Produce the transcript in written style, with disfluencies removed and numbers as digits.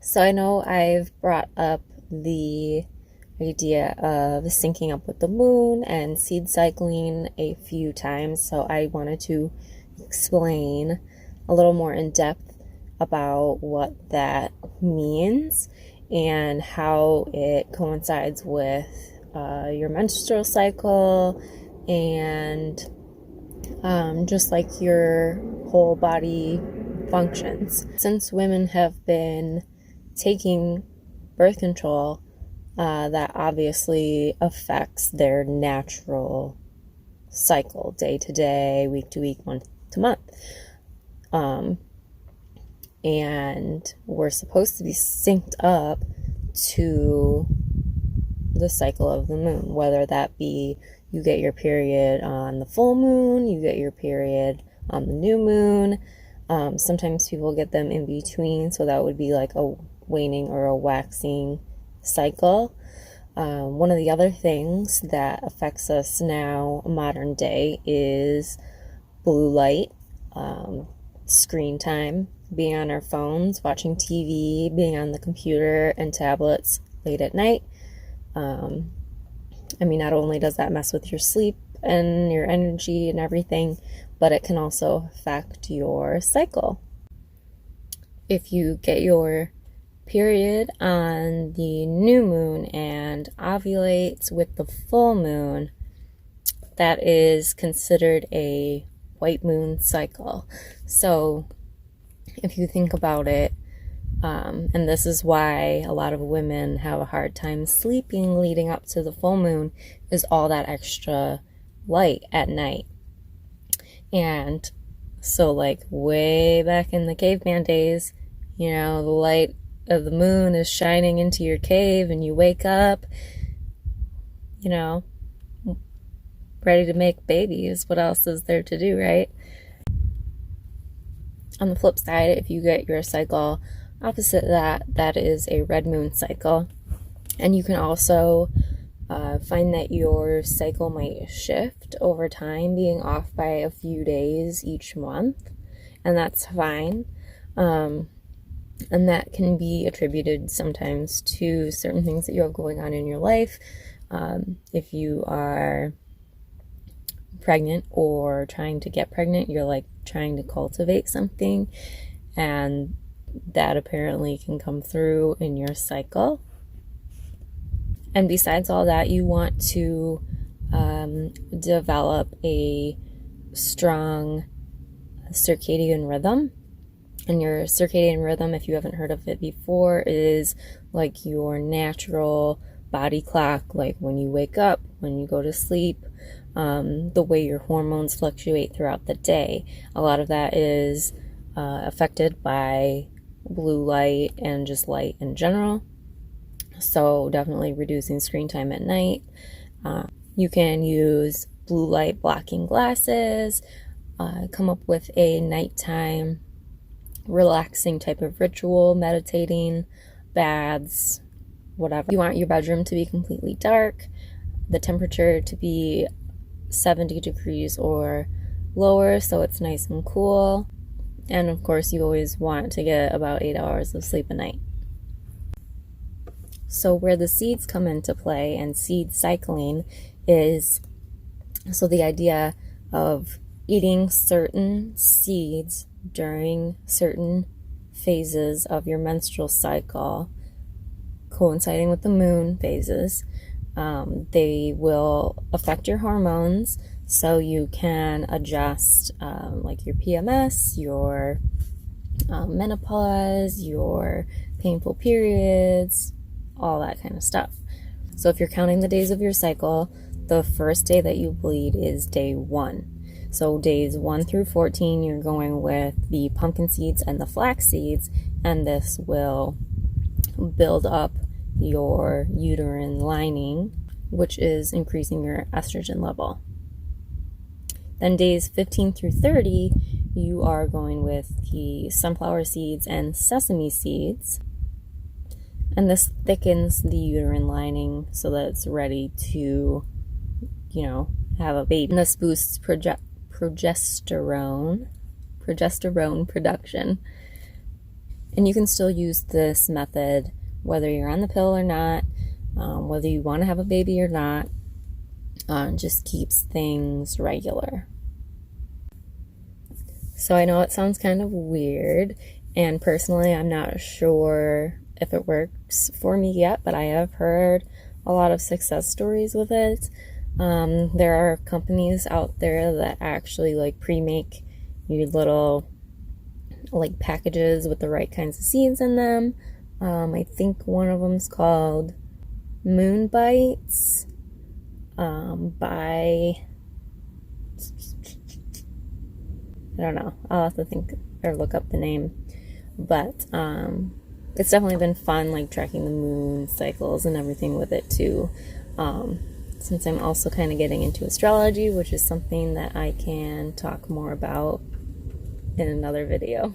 So I know I've brought up the idea of syncing up with the moon and seed cycling a few times, so I wanted to explain a little more in depth about what that means and how it coincides with your menstrual cycle and just like your whole body functions. Since women have been taking birth control, that obviously affects their natural cycle, day to day, week to week, month to month. And we're supposed to be synced up to the cycle of the moon, whether that be you get your period on the full moon, you get your period on the new moon. Sometimes people get them in between, so that would be like a waning or a waxing cycle. One of the other things that affects us now, modern day, is blue light, screen time, being on our phones, watching TV, being on the computer and tablets late at night. Not only does that mess with your sleep and your energy and everything, but it can also affect your cycle. If you get your period on the new moon and ovulates with the full moon, that is considered a white moon cycle. So if you think about it, and this is why a lot of women have a hard time sleeping leading up to the full moon, is all that extra light at night. And so like way back in the caveman days, the light of the moon is shining into your cave and you wake up, ready to make babies. What else is there to do, right? On the flip side, if you get your cycle opposite that is a red moon cycle. And you can also find that your cycle might shift over time, being off by a few days each month, and that's fine. And that can be attributed sometimes to certain things that you have going on in your life. If you are pregnant or trying to get pregnant, you're like trying to cultivate something, and that apparently can come through in your cycle. And besides all that, you want to develop a strong circadian rhythm. And your circadian rhythm, if you haven't heard of it before, is like your natural body clock, like when you wake up, when you go to sleep, the way your hormones fluctuate throughout the day. A lot of that is affected by blue light and just light in general. So definitely reducing screen time at night. You can use blue light blocking glasses, come up with a nighttime relaxing type of ritual, meditating, baths, whatever. You want your bedroom to be completely dark, the temperature to be 70 degrees or lower, so it's nice and cool. And of course, you always want to get about 8 hours of sleep a night. So where the seeds come into play and seed cycling is, so the idea of eating certain seeds during certain phases of your menstrual cycle, coinciding with the moon phases, they will affect your hormones, so you can adjust like your PMS, your menopause, your painful periods, all that kind of stuff. So if you're counting the days of your cycle, the first day that you bleed is day 1. So days 1 through 14, you're going with the pumpkin seeds and the flax seeds, and this will build up your uterine lining, which is increasing your estrogen level. Then days 15 through 30, you are going with the sunflower seeds and sesame seeds, and this thickens the uterine lining so that it's ready to, have a baby. And this boosts progesterone production. And you can still use this method whether you're on the pill or not, whether you want to have a baby or not. Just keeps things regular. So I know it sounds kind of weird, and personally I'm not sure if it works for me yet, but I have heard a lot of success stories with it. There are companies out there that actually like pre-make you little like packages with the right kinds of seeds in them. I think one of them's called Moon Bites by, I don't know, I'll have to think or look up the name, but it's definitely been fun like tracking the moon cycles and everything with it too, since I'm also kind of getting into astrology, which is something that I can talk more about in another video.